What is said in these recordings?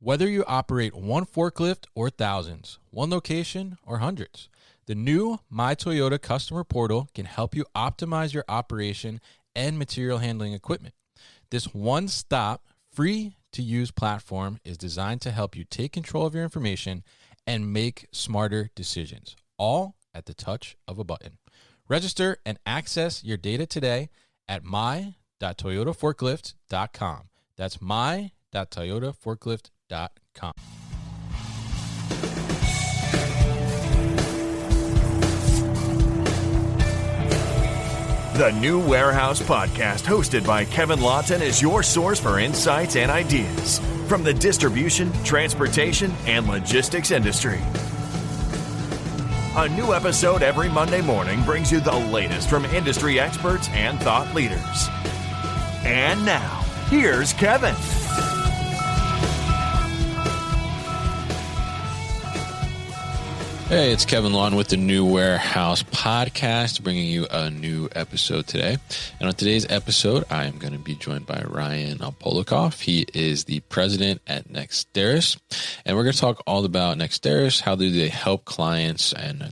Whether you operate one forklift or thousands, one location or hundreds, the new My Toyota customer portal can help you optimize your operation and material handling equipment. This one-stop, free-to-use platform is designed to help you take control of your information and make smarter decisions, all at the touch of a button. Register and access your data today at my.toyotaforklift.com. That's my.toyotaforklift.com. The New Warehouse Podcast, hosted by Kevin Lawton, is your source for insights and ideas from the distribution, transportation, and logistics industry. A new episode every Monday morning brings you the latest from industry experts and thought leaders. And now, here's Kevin. Hey, it's Kevin Lawton with the New Warehouse Podcast, bringing you a new episode today. And on today's episode, I am going to be joined by Ryan Polakoff. He is the president at Nexterus. And we're going to talk all about Nexterus. How do they help clients and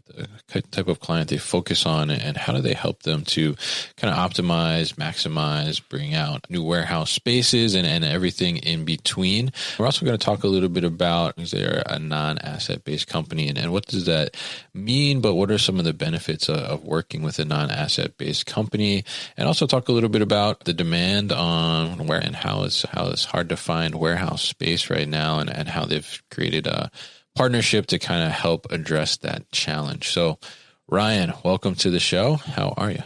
the type of client they focus on, and how do they help them to kind of optimize, maximize, bring out new warehouse spaces and everything in between. We're also going to talk a little bit about, is there a non-asset based company, and what does that mean, but what are some of the benefits of working with a non-asset based company, and also talk a little bit about the demand on where and how it's hard to find warehouse space right now, and how they've created a partnership to kind of help address that challenge. So Ryan, welcome to the show. How are you?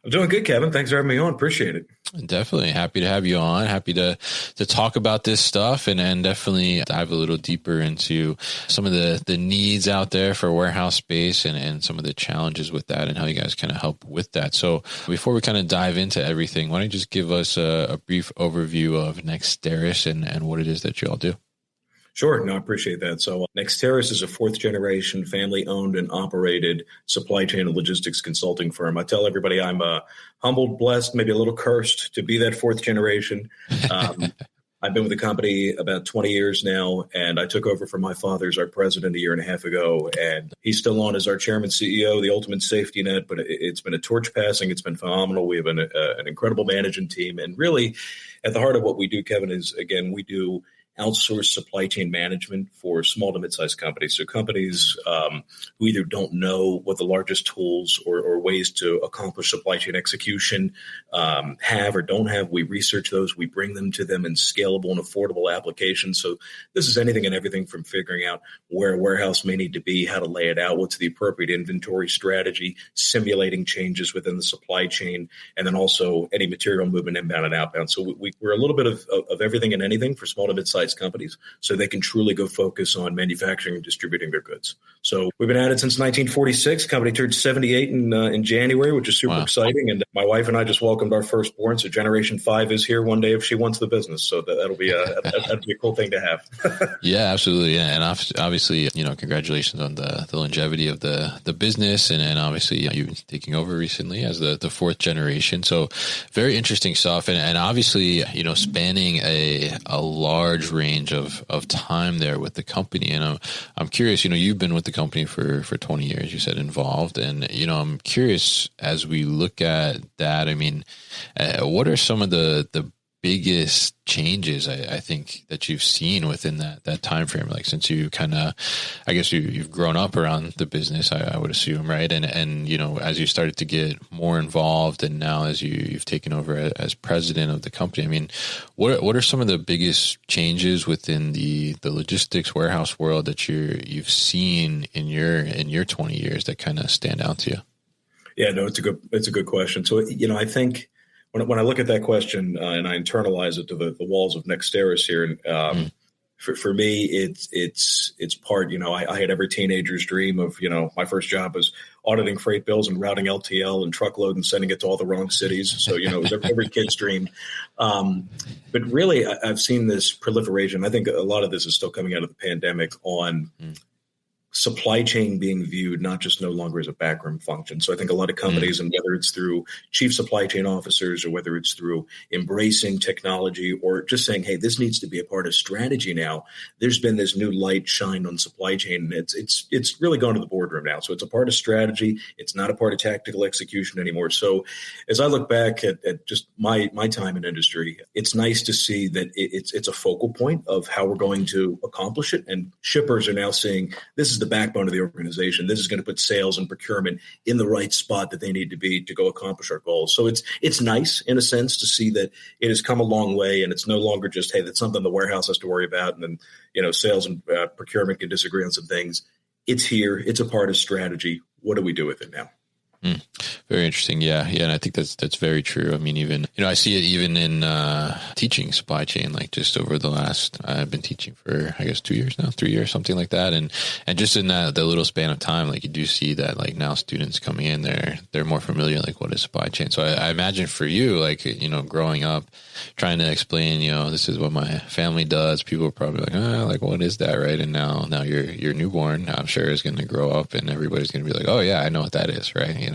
I'm doing good, Kevin. Thanks for having me on. Appreciate it. Definitely happy to have you on. Happy to talk about this stuff and definitely dive a little deeper into some of the needs out there for warehouse space and some of the challenges with that and how you guys kind of help with that. So before we kind of dive into everything, why don't you just give us a brief overview of Nexterus and what it is that you all do? Sure. No, I appreciate that. So Nexterus is a fourth generation family owned and operated supply chain and logistics consulting firm. I tell everybody I'm humbled, blessed, maybe a little cursed to be that fourth generation. I've been with the company about 20 years now, and I took over from my father as our president a year and a half ago, and he's still on as our chairman CEO, the ultimate safety net, but it's been a torch passing. It's been phenomenal. We have an incredible management team, and really at the heart of what we do, Kevin, is, again, we do outsourced supply chain management for small to mid-sized companies. So companies who either don't know what the largest tools or ways to accomplish supply chain execution have or don't have, we research those, we bring them to them in scalable and affordable applications. So this is anything and everything from figuring out where a warehouse may need to be, how to lay it out, what's the appropriate inventory strategy, simulating changes within the supply chain, and then also any material movement inbound and outbound. So we're a little bit of everything and anything for small to mid-sized companies, so they can truly go focus on manufacturing and distributing their goods. So we've been at it since 1946. Company turned 78 in January, which is super exciting. And my wife and I just welcomed our firstborn. So Generation 5 is here one day if she wants the business. So that'll be that'd be a cool thing to have. Yeah, absolutely. Yeah. And obviously, congratulations on the longevity of the business, and obviously you've taking over recently as the fourth generation. So very interesting stuff, and obviously spanning a large range of time there with the company. And I'm curious, you've been with the company for 20 years, you said, involved. And, I'm curious, as we look at that, what are some of the biggest changes I think that you've seen within that time frame, like since you kind of, I guess you've grown up around the business, I would assume, right? And as you started to get more involved, and now as you've taken over as president of the company, what are some of the biggest changes within the logistics warehouse world that you've seen in your 20 years that kind of stand out to you? Yeah, no, it's a good question. So I think when I look at that question and I internalize it to the walls of Nexterus here, for me, it's part, I had every teenager's dream of, my first job was auditing freight bills and routing LTL and truckload and sending it to all the wrong cities. So, it was every kid's dream. But really, I've seen this proliferation. I think a lot of this is still coming out of the pandemic on supply chain being viewed not just no longer as a backroom function. So I think a lot of companies, and whether it's through chief supply chain officers or whether it's through embracing technology or just saying, hey, this needs to be a part of strategy now, there's been this new light shined on supply chain. And it's really gone to the boardroom now. So it's a part of strategy. It's not a part of tactical execution anymore. So as I look back at just my time in industry, it's nice to see that it's a focal point of how we're going to accomplish it. And shippers are now seeing this is the backbone of the organization. This is going to put sales and procurement in the right spot that they need to be to go accomplish our goals. So it's nice in a sense to see that it has come a long way, and it's no longer just, hey, that's something the warehouse has to worry about, and then sales and procurement can disagree on some things. It's here. It's a part of strategy. What do we do with it now? Very interesting. Yeah. And I think that's very true. I mean, even, I see it even in teaching supply chain, like just over the last, I've been teaching for, I guess, 2 years now, 3 years, something like that. And just in the little span of time, like you do see that like now students coming in, they're more familiar, like what is supply chain. So I imagine for you, like, growing up, trying to explain, this is what my family does. People are probably like, like, what is that? Right. And now your newborn, I'm sure, is going to grow up and everybody's going to be like, oh yeah, I know what that is. Right.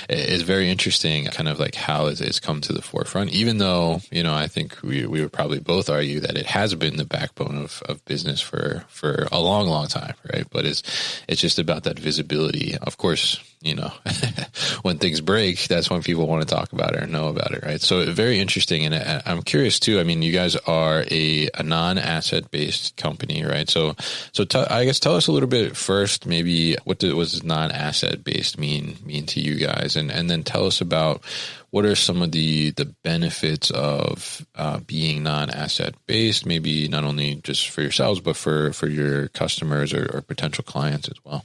It's very interesting kind of like how it's come to the forefront, even though, I think we would probably both argue that it has been the backbone of business for a long, long time. Right. But it's just about that visibility. Of course, when things break, that's when people want to talk about it or know about it. Right. So very interesting. And I'm curious too. I mean, you guys are a non-asset based company, right? So I guess tell us a little bit first, maybe what does non-asset based mean to you guys? And then tell us about what are some of the benefits of being non-asset based, maybe not only just for yourselves, but for your customers or potential clients as well.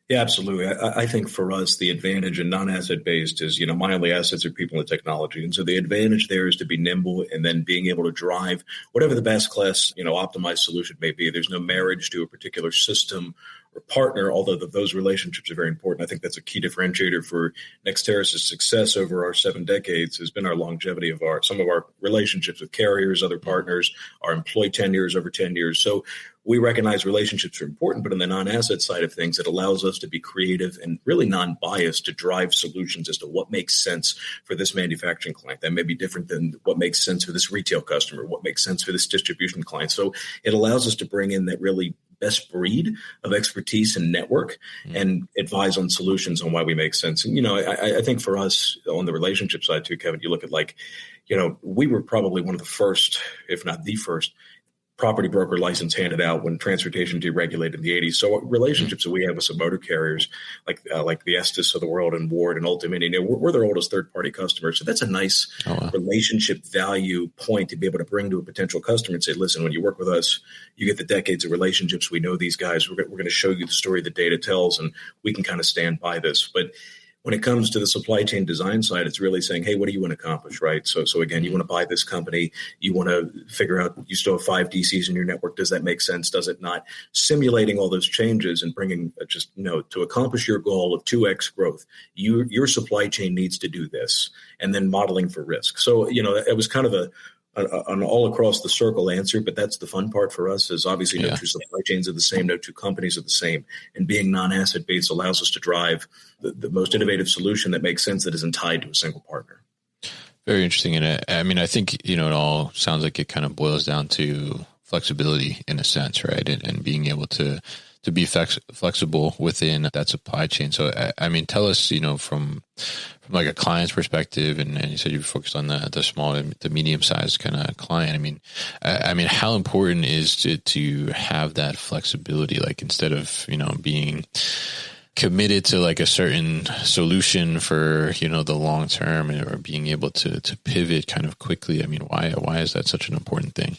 Yeah, absolutely. I think for us, the advantage in non-asset based is, my only assets are people and technology. And so the advantage there is to be nimble and then being able to drive whatever the best class, optimized solution may be. There's no marriage to a particular system or partner, although those relationships are very important. I think that's a key differentiator for Nexterus' success over our 7 decades has been our longevity of some of our relationships with carriers, other partners, our employee tenures over 10 years. So we recognize relationships are important, but on the non-asset side of things, it allows us to be creative and really non-biased to drive solutions as to what makes sense for this manufacturing client. That may be different than what makes sense for this retail customer, what makes sense for this distribution client. So it allows us to bring in that really best breed of expertise and network and advise on solutions on why we make sense. And, I think for us on the relationship side too, Kevin, you look at we were probably one of the first, if not the first, property broker license handed out when transportation deregulated in the 80s. So relationships that we have with some motor carriers like the Estes of the world and Ward and Old Dominion, we're their oldest third-party customers. So that's a nice relationship value point to be able to bring to a potential customer and say, listen, when you work with us, you get the decades of relationships. We know these guys. We're going to show you the story the data tells, and we can kind of stand by this. But when it comes to the supply chain design side, it's really saying, hey, what do you want to accomplish, right? So again, you want to buy this company. You want to figure out, you still have 5 DCs in your network. Does that make sense? Does it not? Simulating all those changes and bringing to accomplish your goal of 2x growth, your supply chain needs to do this, and then modeling for risk. So, it was kind of an all across the circle answer, but that's the fun part for us is obviously no two supply chains are the same, no two companies are the same. And being non-asset based allows us to drive the most innovative solution that makes sense that isn't tied to a single partner. Very interesting. And I think, it all sounds like it kind of boils down to flexibility in a sense, right? And being able to be flexible within that supply chain. So, tell us, from like a client's perspective, and you said you focused on the small to medium-sized kind of client. How important is it to have that flexibility? Like instead of, being committed to like a certain solution for, the long term or being able to pivot kind of quickly. Why is that such an important thing?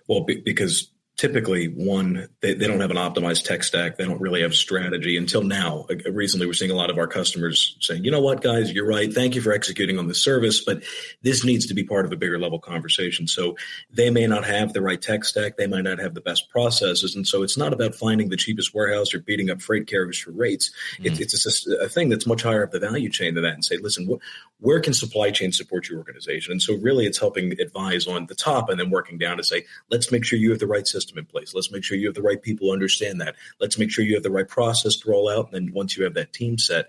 Well, because typically, one, they don't have an optimized tech stack. They don't really have strategy until now. Recently, we're seeing a lot of our customers saying, you know what, guys, you're right. Thank you for executing on this service, but this needs to be part of a bigger level conversation. So they may not have the right tech stack. They might not have the best processes. And so it's not about finding the cheapest warehouse or beating up freight carriers for rates. It's a thing that's much higher up the value chain than that and say, listen, where can supply chain support your organization? And so really it's helping advise on the top and then working down to say, let's make sure you have the right system system in place. Let's make sure you have the right people who understand that. Let's make sure you have the right process to roll out. And then once you have that team set,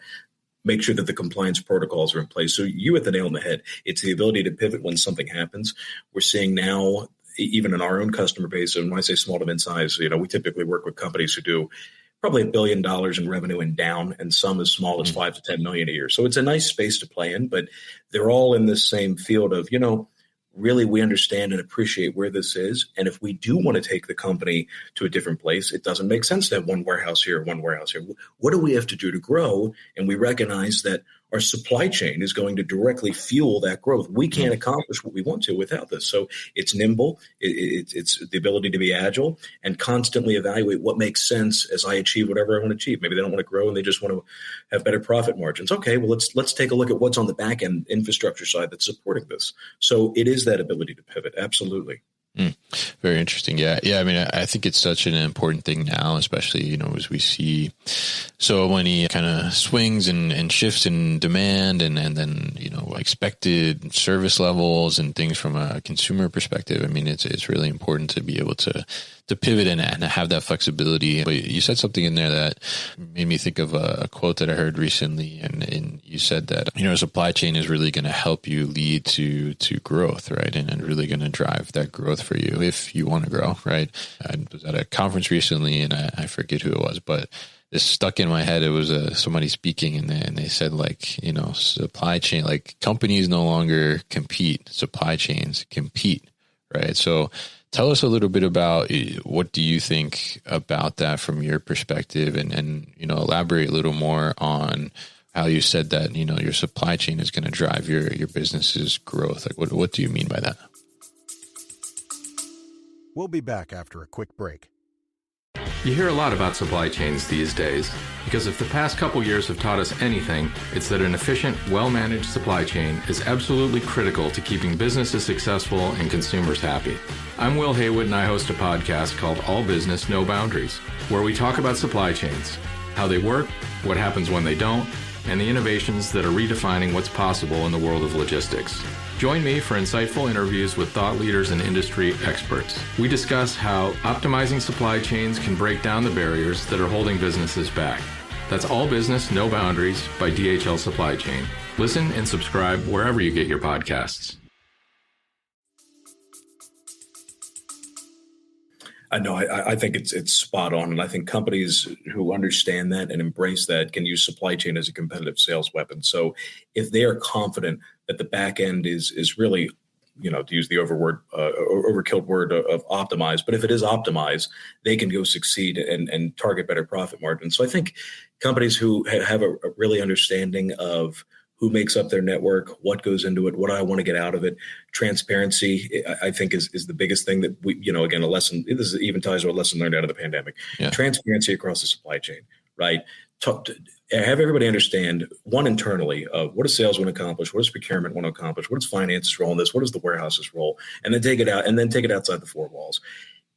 make sure that the compliance protocols are in place. So you hit the nail on the head. It's the ability to pivot when something happens. We're seeing now, even in our own customer base, and when I say small to mid-size, we typically work with companies who do probably $1 billion in revenue and down, and some as small as 5 to 10 million a year. So it's a nice space to play in, but they're all in this same field of, really we understand and appreciate where this is. And if we do want to take the company to a different place, it doesn't make sense to have one warehouse here, one warehouse here. What do we have to do to grow? And we recognize that our supply chain is going to directly fuel that growth. We can't accomplish what we want to without this. So it's nimble. It's the ability to be agile and constantly evaluate what makes sense as I achieve whatever I want to achieve. Maybe they don't want to grow and they just want to have better profit margins. Okay, well, let's take a look at what's on the back end infrastructure side that's supporting this. So it is that ability to pivot. Absolutely. Very interesting. Yeah. I mean, I think it's such an important thing now, especially, as we see so many kind of swings and shifts in demand and then, expected service levels and things from a consumer perspective. I mean, it's really important to be able to pivot and have that flexibility. But you said something in there that made me think of a quote that I heard recently. And you said that, supply chain is really going to help you lead to growth, right? And really going to drive that growth for you if you want to grow, right? I was at a conference recently and I forget who it was, but this stuck in my head. It was somebody speaking and they said supply chain, like companies no longer compete, supply chains compete, right? So tell us a little bit about what do you think about that from your perspective and elaborate a little more on how you said that, your supply chain is going to drive your business's growth. Like what do you mean by that? We'll be back after a quick break. You hear a lot about supply chains these days because if the past couple years have taught us anything, it's that an efficient, well-managed supply chain is absolutely critical to keeping businesses successful and consumers happy. I'm Will Haywood and I host a podcast called All Business, No Boundaries, where we talk about supply chains, how they work, what happens when they don't, and the innovations that are redefining what's possible in the world of logistics. Join me for insightful interviews with thought leaders and industry experts. We discuss how optimizing supply chains can break down the barriers that are holding businesses back. That's All Business, No Boundaries by DHL Supply Chain. Listen and subscribe wherever you get your podcasts. I think it's spot on. And I think companies who understand that and embrace that can use supply chain as a competitive sales weapon. So if they are confident that the back end is really, to use the overkilled word of optimize, but if it is optimized, they can go succeed and target better profit margins. So I think companies who have a really understanding of who makes up their network, what goes into it, what I want to get out of it. Transparency, I think, is the biggest thing that we, again, a lesson, this even ties to a lesson learned out of the pandemic. Yeah. Transparency across the supply chain, right? Have everybody understand, one, internally, what does sales want to accomplish? What does procurement want to accomplish? What does finance's role in this? What is the warehouse's role? And then take it out, and then take it outside the four walls.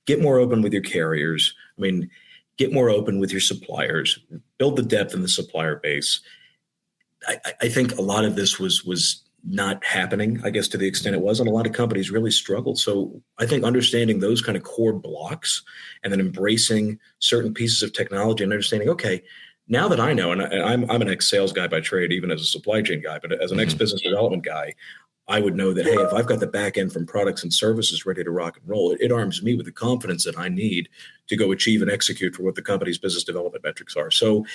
Get more open with your carriers. Get more open with your suppliers. Build the depth in the supplier base. I think a lot of this was not happening, I guess, to the extent it was, and a lot of companies really struggled. So I think understanding those kind of core blocks and then embracing certain pieces of technology and understanding, okay, now that I know, and I'm an ex-sales guy by trade, even as a supply chain guy, but as an ex-business development guy, I would know that, hey, if I've got the back end from products and services ready to rock and roll, it arms me with the confidence that I need to go achieve and execute for what the company's business development metrics are. So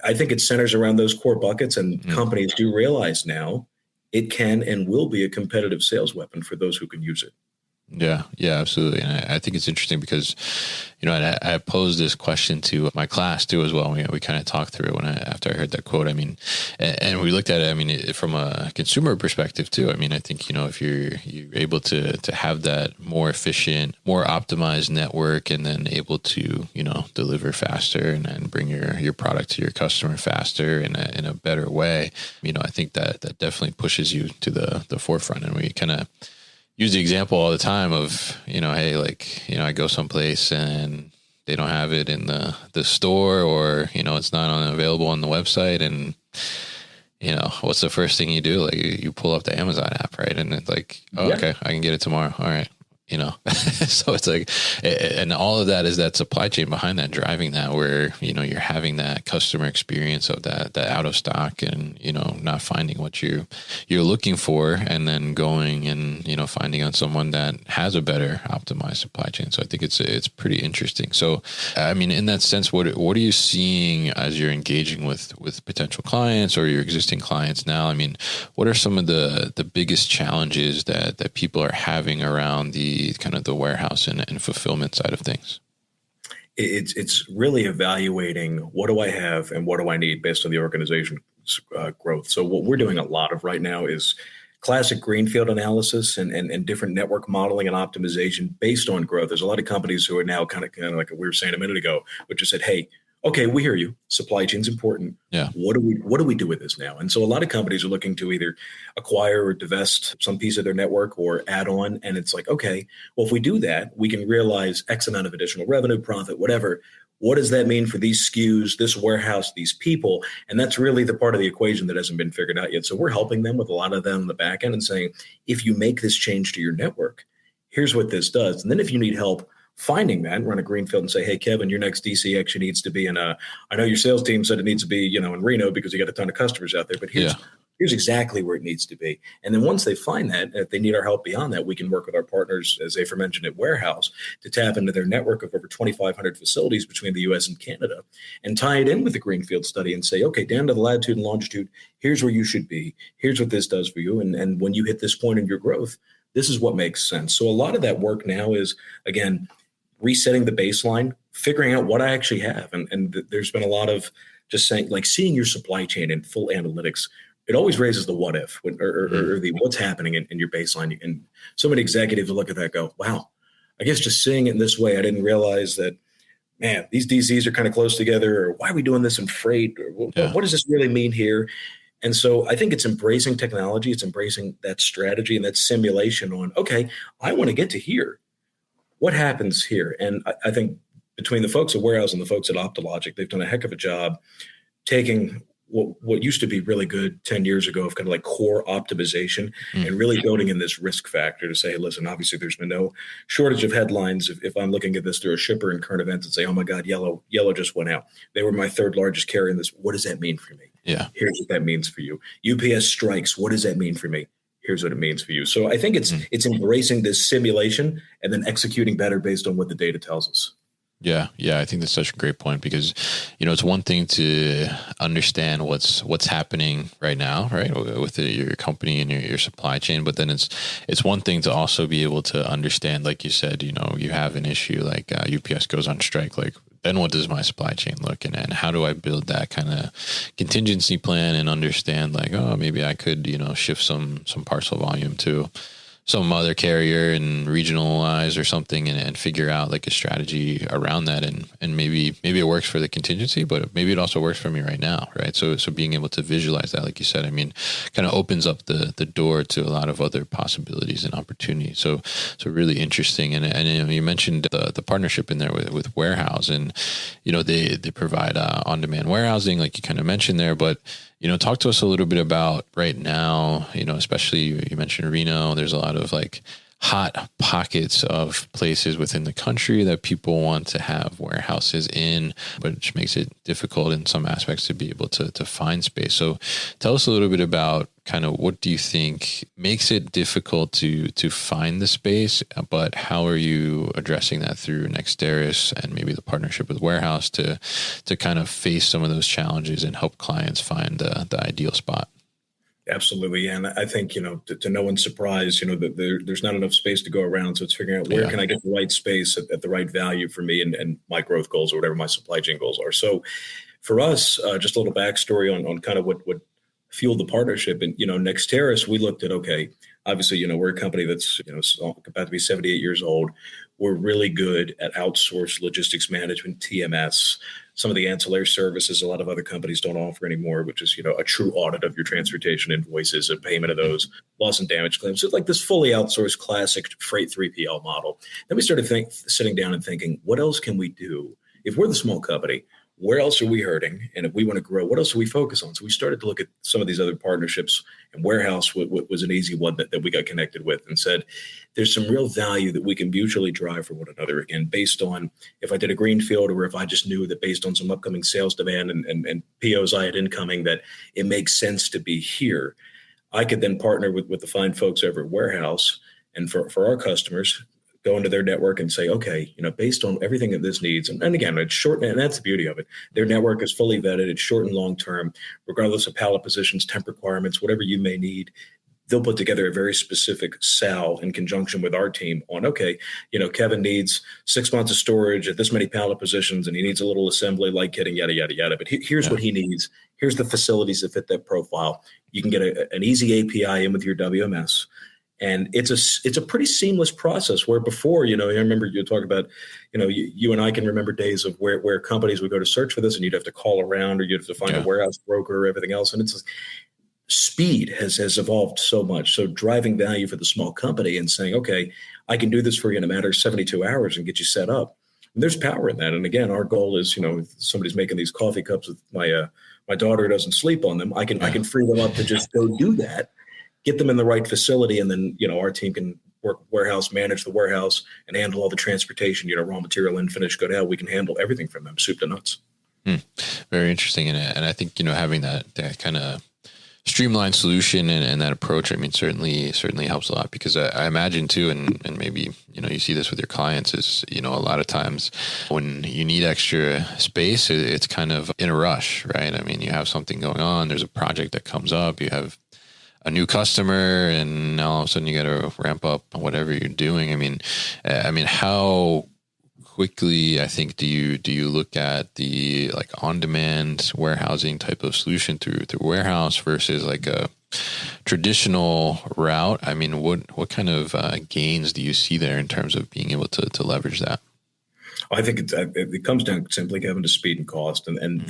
I think it centers around those core buckets, and companies do realize now it can and will be a competitive sales weapon for those who can use it. Yeah, absolutely. And I think it's interesting because, I posed this question to my class too as well. We kind of talked through it after I heard that quote. And we looked at it. From a consumer perspective too. I think if you're able to have that more efficient, more optimized network, and then able to deliver faster and bring your product to your customer faster in a better way. I think that definitely pushes you to the forefront. And we kind of use the example all the time of, hey, I go someplace and they don't have it in the store, or, it's not available on the website. And, what's the first thing you do? Like you pull up the Amazon app, right? And it's like, okay, I can get it tomorrow. All right. So it's like, and all of that is that supply chain behind that, driving that, where, you're having that customer experience of that out of stock and, not finding what you're looking for, and then going and, finding on someone that has a better optimized supply chain. So I think it's pretty interesting. So, I mean, in that sense, what are you seeing as you're engaging with potential clients or your existing clients now? I mean, what are some of the biggest challenges that people are having around the kind of the warehouse and fulfillment side of things? It's really evaluating what do I have and what do I need based on the organization's growth. So what we're doing a lot of right now is classic greenfield analysis and different network modeling and optimization based on growth. There's a lot of companies who are now kind of like we were saying a minute ago, which just said, hey, okay, we hear you. Supply chain's important. Yeah. What do we do with this now? And so a lot of companies are looking to either acquire or divest some piece of their network or add on. And it's like, okay, well, if we do that, we can realize X amount of additional revenue, profit, whatever. What does that mean for these SKUs, this warehouse, these people? And that's really the part of the equation that hasn't been figured out yet. So we're helping them with a lot of that on the back end and saying, if you make this change to your network, here's what this does. And then if you need help finding that, run a greenfield and say, hey, Kevin, your next DC actually needs to be in I know your sales team said it needs to be, in Reno because you got a ton of customers out there, but here's exactly where it needs to be. And then once they find that, if they need our help beyond that, we can work with our partners, as Afer mentioned, at Warehouse to tap into their network of over 2,500 facilities between the U.S. and Canada and tie it in with the greenfield study and say, okay, down to the latitude and longitude, here's where you should be. Here's what this does for you. And when you hit this point in your growth, this is what makes sense. So a lot of that work now is, again, resetting the baseline, figuring out what I actually have. And there's been a lot of just saying, like, seeing your supply chain in full analytics. It always raises the what if or the what's happening in your baseline. And so many executives will look at that and go, wow, I guess just seeing it in this way, I didn't realize that, man, these DCs are kind of close together, or why are we doing this in freight? Or what does this really mean here? And so I think it's embracing technology. It's embracing that strategy and that simulation on, okay, I want to get to here. What happens here? And I think between the folks at Warehouse and the folks at Optologic, they've done a heck of a job taking what used to be really good 10 years ago of kind of like core optimization and really building in this risk factor to say, hey, listen, obviously there's been no shortage of headlines. If I'm looking at this through a shipper in current events and say, oh my God, yellow just went out. They were my third largest carrier in this. What does that mean for me? Yeah. Here's what that means for you. UPS strikes. What does that mean for me? Here's what it means for you. So I think it's embracing this simulation and then executing better based on what the data tells us. Yeah. I think that's such a great point because, it's one thing to understand what's happening right now, right, with your company and your supply chain, but then it's one thing to also be able to understand, like you said, you have an issue like UPS goes on strike, like then what does my supply chain look and how do I build that kind of contingency plan and understand like, oh, maybe I could, shift some parcel volume to some other carrier and regionalize or something and figure out like a strategy around that. And maybe it works for the contingency, but maybe it also works for me right now. Right. So being able to visualize that, like you said, I mean, kind of opens up the door to a lot of other possibilities and opportunities. So really interesting. And you mentioned the partnership in there with Warehouse and, they provide on-demand warehousing, like you kind of mentioned there, but talk to us a little bit about right now, especially you mentioned Reno, there's a lot of like hot pockets of places within the country that people want to have warehouses in, but which makes it difficult in some aspects to be able to find space. So tell us a little bit about kind of what do you think makes it difficult to find the space, but how are you addressing that through Nexterus and maybe the partnership with Warehouse to kind of face some of those challenges and help clients find the ideal spot? Absolutely. And I think, to no one's surprise, that there's not enough space to go around. So it's figuring out where can I get the right space at the right value for me and my growth goals or whatever my supply chain goals are. So for us, just a little backstory on kind of what fueled the partnership. And, Nexterus, we looked at, okay, obviously, we're a company that's, about to be 78 years old. We're really good at outsourced logistics management, TMS, some of the ancillary services a lot of other companies don't offer anymore, which is, a true audit of your transportation invoices and payment of those, loss and damage claims. So it's like this fully outsourced classic freight 3PL model. Then we started sitting down and thinking, what else can we do? If we're the small company, where else are we hurting? And if we want to grow, what else do we focus on? So we started to look at some of these other partnerships, and warehouse was an easy one that we got connected with, and said, there's some real value that we can mutually drive for one another. Again, based on if I did a greenfield, or if I just knew that based on some upcoming sales demand and POs I had incoming, that it makes sense to be here. I could then partner with the fine folks over at warehouse, and for our customers, go into their network and say, okay, based on everything that this needs, and again, it's short, and that's the beauty of it. Their network is fully vetted. It's short and long term, regardless of pallet positions, temp requirements, whatever you may need. They'll put together a very specific SAL in conjunction with our team on, okay, Kevin needs 6 months of storage at this many pallet positions, and he needs a little assembly, light kitting, yada, yada, yada. But here's what he needs. Here's the facilities that fit that profile. You can get an easy API in with your WMS. And it's a pretty seamless process, where before, I remember you talk about, you and I can remember days of where companies would go to search for this, and you'd have to call around, or you'd have to find a warehouse broker or everything else. And it's speed has evolved so much. So driving value for the small company and saying, okay, I can do this for you in a matter of 72 hours and get you set up. And there's power in that. And again, our goal is, if somebody's making these coffee cups with my daughter doesn't sleep on them, I can free them up to just go do that, get them in the right facility, and then, our team can work warehouse, manage the warehouse, and handle all the transportation, raw material in, finished good out. We can handle everything from them, soup to nuts. Very interesting. And I think, having that kind of streamlined solution and that approach, certainly helps a lot, because I imagine too, and maybe, you see this with your clients, is, a lot of times when you need extra space, it's kind of in a rush, right? I mean, you have something going on, there's a project that comes up, you have a new customer, and now all of a sudden you got to ramp up whatever you're doing. I mean, how quickly, I think, do you look at the on-demand warehousing type of solution through warehouse versus a traditional route? I mean, what kind of gains do you see there in terms of being able to leverage that? I think it comes down simply, Kevin, to speed and cost, and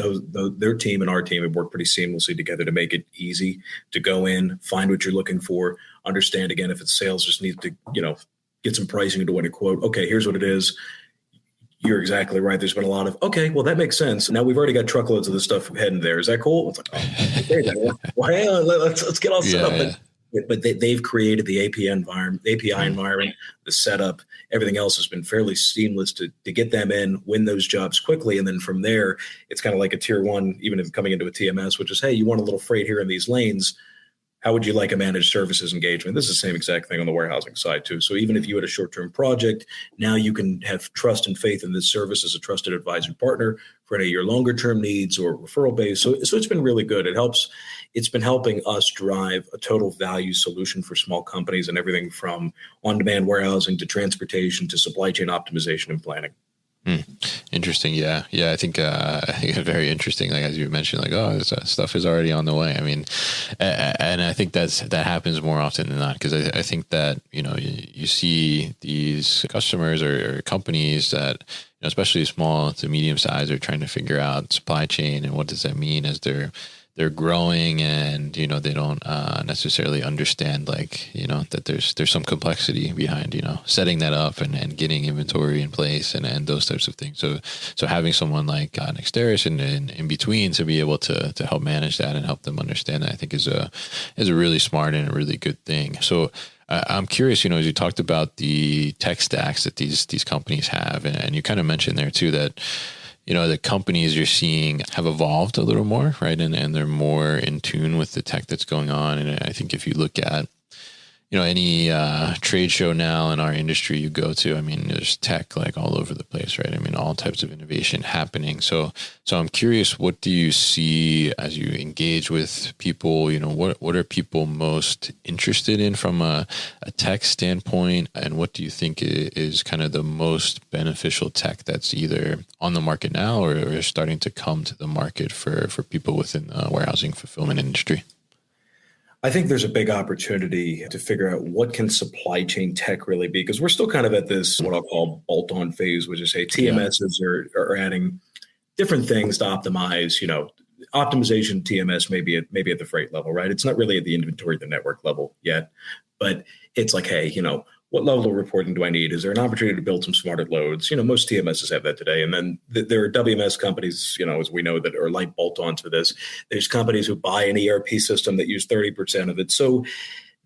their team and our team have worked pretty seamlessly together to make it easy to go in, find what you're looking for, understand, again, if it's sales, just need to get some pricing into what a quote. Okay, here's what it is. You're exactly right. There's been a lot of, okay, well, that makes sense. Now we've already got truckloads of this stuff heading there. Is that cool? It's well, hang on, let's get all set up. Yeah. But they've created the API environment, the setup, everything else has been fairly seamless to get them in, win those jobs quickly. And then from there, it's kind of like a tier one, even if coming into a TMS, which is, hey, you want a little freight here in these lanes. How would you like a managed services engagement? This is the same exact thing on the warehousing side too. So even if you had a short-term project, now you can have trust and faith in this service as a trusted advisor partner for any of your longer-term needs or referral base. So it's been really good. It's been helping us drive a total value solution for small companies, and everything from on-demand warehousing to transportation to supply chain optimization and planning. Interesting. Yeah. I think it's very interesting. As you mentioned, this stuff is already on the way. I mean, and I think that happens more often than not, because I think that, you see these customers or companies that, especially small to medium size, are trying to figure out supply chain and what does that mean as they're growing, and they don't necessarily understand that there's some complexity behind setting that up and getting inventory in place and those types of things. So having someone like Nexterus in between to be able to help manage that and help them understand that, I think is a really smart and a really good thing. So I'm curious, as you talked about the tech stacks that these companies have, and you kind of mentioned there too that the companies you're seeing have evolved a little more, right? And they're more in tune with the tech that's going on. And I think if you look at, any trade show now in our industry you go to, I mean, there's tech all over the place, right? I mean, all types of innovation happening. So I'm curious, what do you see as you engage with people? What are people most interested in from a tech standpoint? And what do you think is kind of the most beneficial tech that's either on the market now or starting to come to the market for people within the warehousing fulfillment industry? I think there's a big opportunity to figure out what can supply chain tech really be, because we're still kind of at this, what I'll call bolt-on phase, which is, hey, TMSs are adding different things to optimize, optimization TMS maybe at the freight level, right? It's not really at the inventory, the network level yet, but it's like, hey, what level of reporting do I need? Is there an opportunity to build some smarter loads? Most TMSs have that today. And then there are WMS companies, as we know, that are like bolt-ons for this. There's companies who buy an ERP system that use 30% of it. So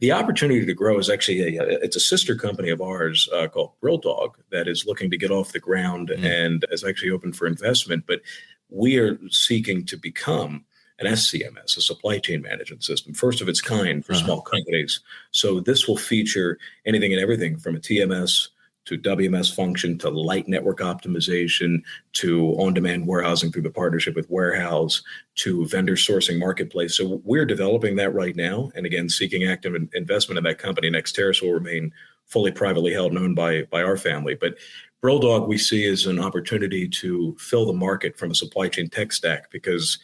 the opportunity to grow is actually it's a sister company of ours called BrillDog that is looking to get off the ground and is actually open for investment. But we are seeking to become an SCMS, a supply chain management system, first of its kind for small companies. So this will feature anything and everything from a TMS to WMS function to light network optimization to on-demand warehousing through the partnership with Warehouse to vendor sourcing marketplace. So we're developing that right now. And again, seeking active investment in that company. Nexterus will remain fully privately held and owned by our family. But BrillDog we see as an opportunity to fill the market from a supply chain tech stack because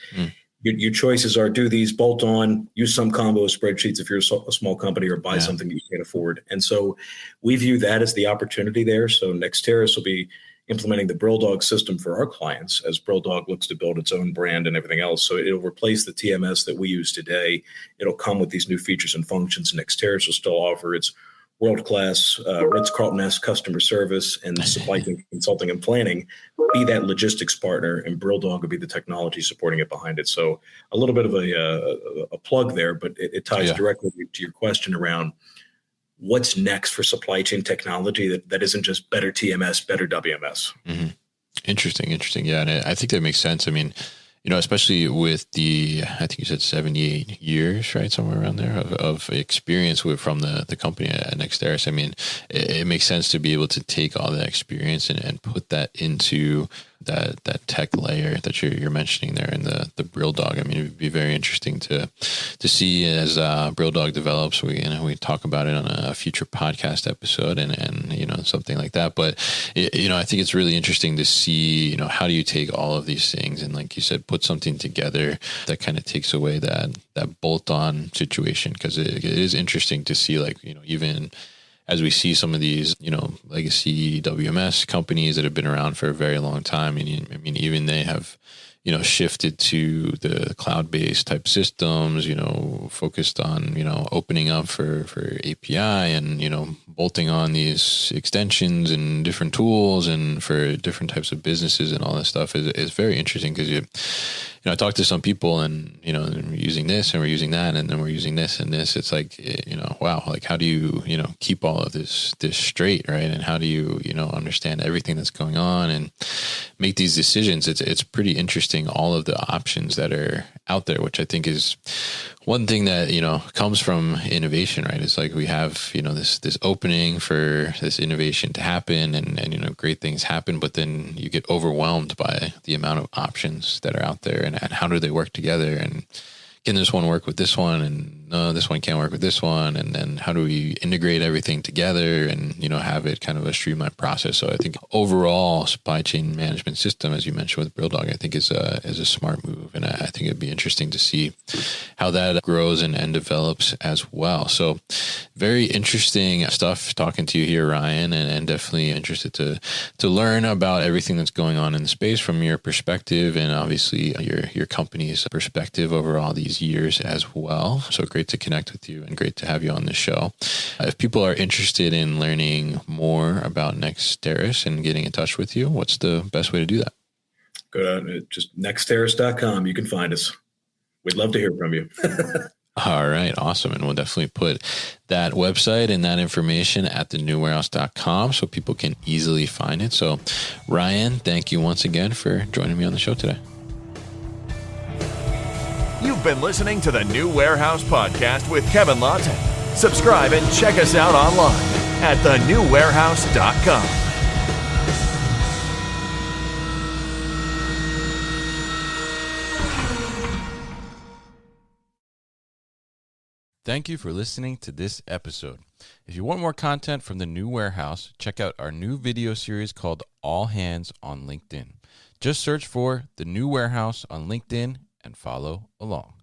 your choices are do these bolt on, use some combo of spreadsheets if you're a small company, or buy something you can't afford. And so we view that as the opportunity there. So Nexterus will be implementing the BrillDog system for our clients as BrillDog looks to build its own brand and everything else. So it'll replace the TMS that we use today. It'll come with these new features and functions. Nexterus will still offer its world-class Ritz-Carlton-esque customer service and supply chain consulting and planning, be that logistics partner, and BrillDog will be the technology supporting it behind it. So a little bit of a plug there, but it ties directly to your question around what's next for supply chain technology that isn't just better TMS, better WMS. Mm-hmm. Interesting. Yeah, and I think that makes sense. I mean, especially with I think you said 78 years, right? Somewhere around there of experience from the company at Nexterus. I mean, it makes sense to be able to take all that experience and put that into that tech layer that you're mentioning there in the BrillDog. I mean, it'd be very interesting to see as BrillDog develops. We talk about it on a future podcast episode and something like that. But I think it's really interesting to see how do you take all of these things and, like you said, put something together that kind of takes away that bolt-on situation, because it is interesting to see, like, even as we see some of these, legacy WMS companies that have been around for a very long time. I mean, even they have, shifted to the cloud-based type systems, focused on, opening up for API and, bolting on these extensions and different tools and for different types of businesses and all this stuff is very interesting because I talked to some people and, we're using this and we're using that and then we're using this and this. It's like, wow, like how do you, keep all of this straight, right? And how do you, understand everything that's going on and make these decisions? It's pretty interesting, all of the options that are out there, which I think is one thing that, comes from innovation, right? It's like we have, this opening for this innovation to happen and great things happen, but then you get overwhelmed by the amount of options that are out there and how do they work together, and can this one work with this one, and no, this one can't work with this one, and then how do we integrate everything together and have it kind of a streamlined process. So I think overall supply chain management system, as you mentioned with BrillDog, I think is a smart move, and I think it'd be interesting to see how that grows and develops as well. So very interesting stuff talking to you here, Ryan, and definitely interested to learn about everything that's going on in the space from your perspective and obviously your company's perspective over all these years as well. So great to connect with you and great to have you on the show. If people are interested in learning more about Nexterus and getting in touch with you, what's the best way to do that? Go to just nexterus.com. You can find us. We'd love to hear from you. All right. Awesome. And we'll definitely put that website and that information at thenewwarehouse.com so people can easily find it. So Ryan, thank you once again for joining me on the show today. You've been listening to the New Warehouse Podcast with Kevin Lawton. Subscribe and check us out online at thenewwarehouse.com. Thank you for listening to this episode. If you want more content from the New Warehouse, check out our new video series called All Hands on LinkedIn. Just search for the New Warehouse on LinkedIn and follow along.